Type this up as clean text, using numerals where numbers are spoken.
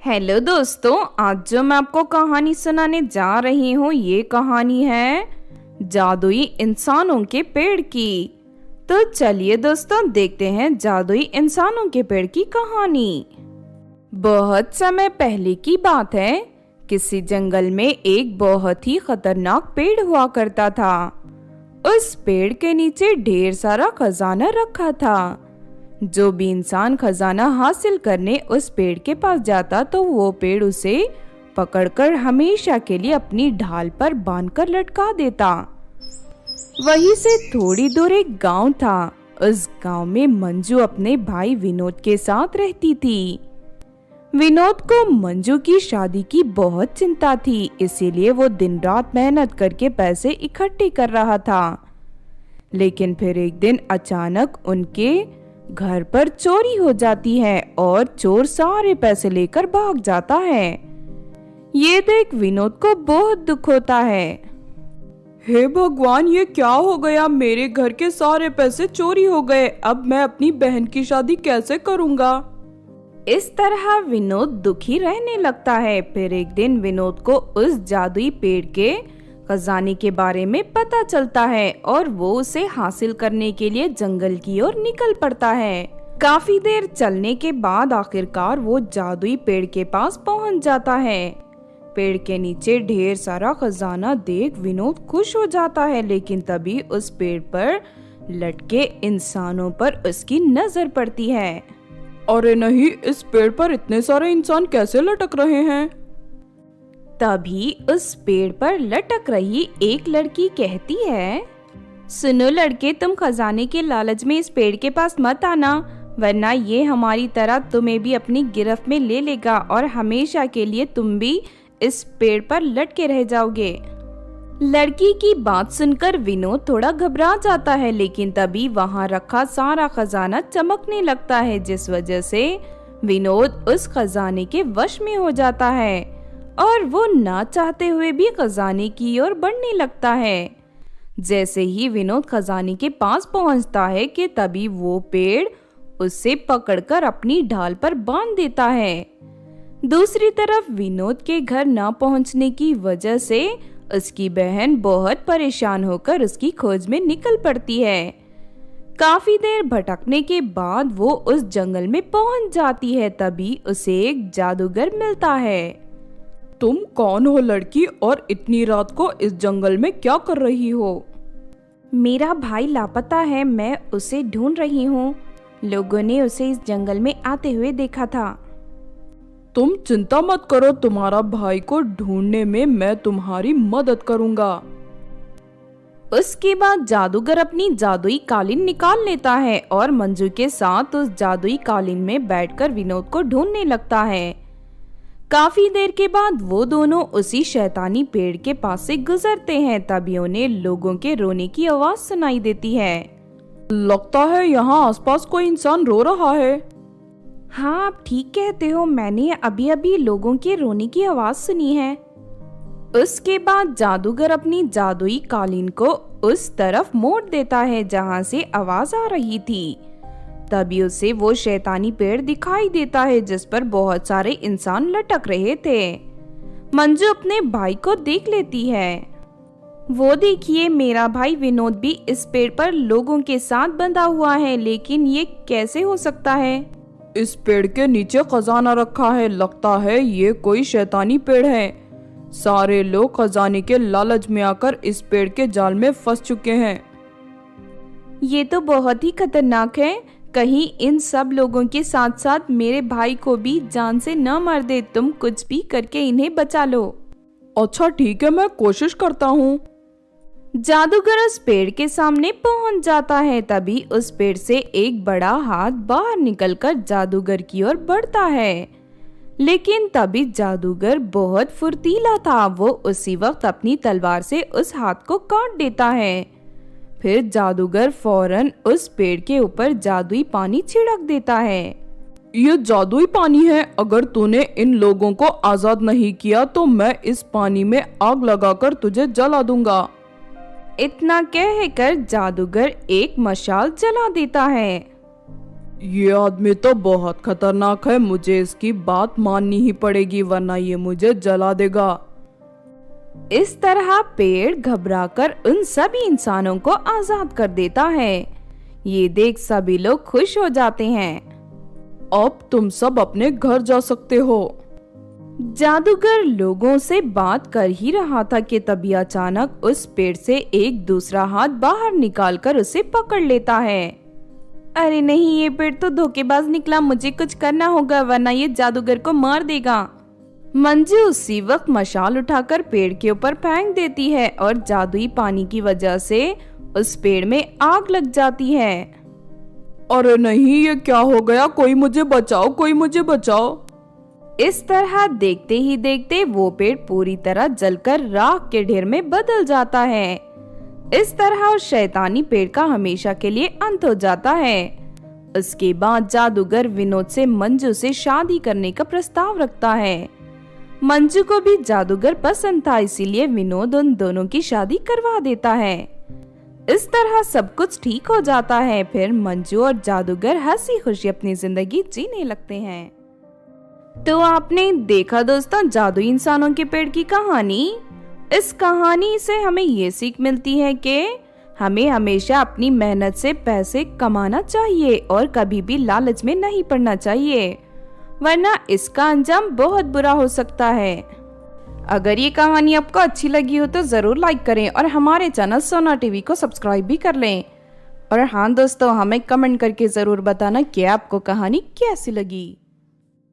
Hello दोस्तों, आज जो मैं आपको कहानी सुनाने जा रही हूँ ये कहानी है जादुई इंसानों के पेड़ की। तो चलिए दोस्तों देखते हैं जादुई इंसानों के पेड़ की कहानी। बहुत समय पहले की बात है, किसी जंगल में एक बहुत ही खतरनाक पेड़ हुआ करता था। उस पेड़ के नीचे ढेर सारा खजाना रखा था। जो भी इंसान खजाना हासिल करने उस पेड़ के पास जाता तो वो पेड़ उसे पकड़कर हमेशा के लिए अपनी ढाल पर बांधकर लटका देता। वहीं से थोड़ी दूर एक गांव था। उस गांव में मंजू अपने भाई विनोद के साथ रहती थी। विनोद को मंजू की शादी की बहुत चिंता थी, इसीलिए वो दिन रात मेहनत करके पैसे इकट्ठे कर रहा था। लेकिन फिर एक दिन अचानक उनके घर पर चोरी हो जाती है और चोर सारे पैसे लेकर भाग जाता है। ये देख विनोद को बहुत दुख होता है। हे भगवान, ये क्या हो गया? मेरे घर के सारे पैसे चोरी हो गए। अब मैं अपनी बहन की शादी कैसे करूंगा? इस तरह विनोद दुखी रहने लगता है। फिर एक दिन विनोद को उस जादुई पेड़ के खजाने के बारे में पता चलता है और वो उसे हासिल करने के लिए जंगल की ओर निकल पड़ता है। काफी देर चलने के बाद आखिरकार वो जादुई पेड़ के पास पहुंच जाता है। पेड़ के नीचे ढेर सारा खजाना देख विनोद खुश हो जाता है, लेकिन तभी उस पेड़ पर लटके इंसानों पर उसकी नजर पड़ती है। अरे नहीं, इस पेड़ पर इतने सारे इंसान कैसे लटक रहे हैं? तभी उस पेड़ पर लटक रही एक लड़की कहती है, सुनो लड़के, तुम खजाने के लालच में इस पेड़ के पास मत आना, वरना ये हमारी तरह तुम्हें भी अपनी गिरफ्त में ले लेगा और हमेशा के लिए तुम भी इस पेड़ पर लटके रह जाओगे। लड़की की बात सुनकर विनोद थोड़ा घबरा जाता है, लेकिन तभी वहां रखा सारा खजाना चमकने लगता है, जिस वजह से विनोद उस खजाने के वश में हो जाता है और वो ना चाहते हुए भी खजाने की ओर बढ़ने लगता है। जैसे ही विनोद खजाने के पास पहुंचता है कि तभी वो पेड़ उसे पकड़कर अपनी ढाल पर बांध देता है। दूसरी तरफ विनोद के घर ना पहुंचने की वजह से उसकी बहन बहुत परेशान होकर उसकी खोज में निकल पड़ती है। काफी देर भटकने के बाद वो उस जंगल में पहुंच जाती है। तभी उसे एक जादूगर मिलता है। तुम कौन हो लड़की, और इतनी रात को इस जंगल में क्या कर रही हो? मेरा भाई लापता है, मैं उसे ढूंढ रही हूँ। लोगों ने उसे इस जंगल में आते हुए देखा था। तुम चिंता मत करो, तुम्हारा भाई को ढूंढने में मैं तुम्हारी मदद करूंगा। उसके बाद जादूगर अपनी जादुई कालीन निकाल लेता है और मंजू के साथ उस जादुई कालीन में बैठकर विनोद को ढूंढने लगता है। काफी देर के बाद वो दोनों उसी शैतानी पेड़ के पास से गुजरते हैं। तभी उन्हें लोगों के रोने की आवाज सुनाई देती है। लगता है यहाँ आसपास कोई इंसान रो रहा है। हाँ, आप ठीक कहते हो, मैंने अभी अभी लोगों के रोने की आवाज सुनी है। उसके बाद जादूगर अपनी जादुई कालीन को उस तरफ मोड़ देता है जहाँ से आवाज आ रही थी। तभी उसे वो शैतानी पेड़ दिखाई देता है जिस पर बहुत सारे इंसान लटक रहे थे। मंजू अपने भाई को देख लेती है। वो देखिए, मेरा भाई विनोद भी इस पेड़ पर लोगों के साथ बंधा हुआ है, लेकिन ये कैसे हो सकता है? इस पेड़ के नीचे खजाना रखा है, लगता है ये कोई शैतानी पेड़ है। सारे लोग खजाने के लालच में आकर इस पेड़ के जाल में फंस चुके हैं। ये तो बहुत ही खतरनाक है, कहीं इन सब लोगों के साथ साथ मेरे भाई को भी जान से न मार दे। तुम कुछ भी करके इन्हें बचा लो। अच्छा ठीक है, मैं कोशिश करता हूँ। जादूगर उस पेड़ के सामने पहुंच जाता है। तभी उस पेड़ से एक बड़ा हाथ बाहर निकलकर जादूगर की ओर बढ़ता है, लेकिन तभी जादूगर बहुत फुर्तीला था। वो उसी वक्त अपनी तलवार से उस हाथ को काट देता है। फिर जादूगर फौरन उस पेड़ के ऊपर जादुई पानी छिड़क देता है। ये जादुई पानी है, अगर तूने इन लोगों को आजाद नहीं किया तो मैं इस पानी में आग लगाकर तुझे जला दूंगा। इतना कहकर जादूगर एक मशाल जला देता है। ये आदमी तो बहुत खतरनाक है, मुझे इसकी बात माननी ही पड़ेगी वरना ये मुझे जला देगा। इस तरह पेड़ घबराकर उन सभी इंसानों को आजाद कर देता है। ये देख सभी लोग खुश हो जाते हैं। अब तुम सब अपने घर जा सकते हो। जादूगर लोगों से बात कर ही रहा था कि तभी अचानक उस पेड़ से एक दूसरा हाथ बाहर निकालकर उसे पकड़ लेता है। अरे नहीं, ये पेड़ तो धोखेबाज निकला, मुझे कुछ करना होगा वरना ये जादूगर को मार देगा। मंजू उसी वक्त मशाल उठाकर पेड़ के ऊपर फेंक देती है और जादुई पानी की वजह से उस पेड़ में आग लग जाती है। अरे नहीं, ये क्या हो गया? कोई मुझे बचाओ, कोई मुझे बचाओ। इस तरह देखते ही देखते वो पेड़ पूरी तरह जलकर राख के ढेर में बदल जाता है। इस तरह उस शैतानी पेड़ का हमेशा के लिए अंत हो जाता है। उसके बाद जादूगर विनोद से मंजू से शादी करने का प्रस्ताव रखता है। मंजू को भी जादूगर पसंद था, इसीलिए विनोद उन दोनों की शादी करवा देता है। इस तरह सब कुछ ठीक हो जाता है। फिर मंजू और जादूगर हंसी खुशी अपनी जिंदगी जीने लगते हैं। तो आपने देखा दोस्तों जादुई इंसानों के पेड़ की कहानी। इस कहानी से हमें ये सीख मिलती है कि हमें हमेशा अपनी मेहनत से पैसे कमाना चाहिए और कभी भी लालच में नहीं पड़ना चाहिए, वरना इसका अंजाम बहुत बुरा हो सकता है। अगर ये कहानी आपको अच्छी लगी हो तो जरूर लाइक करें और हमारे चैनल सोना टीवी को सब्सक्राइब भी कर लें। और हाँ दोस्तों, हमें कमेंट करके जरूर बताना कि आपको कहानी कैसी लगी।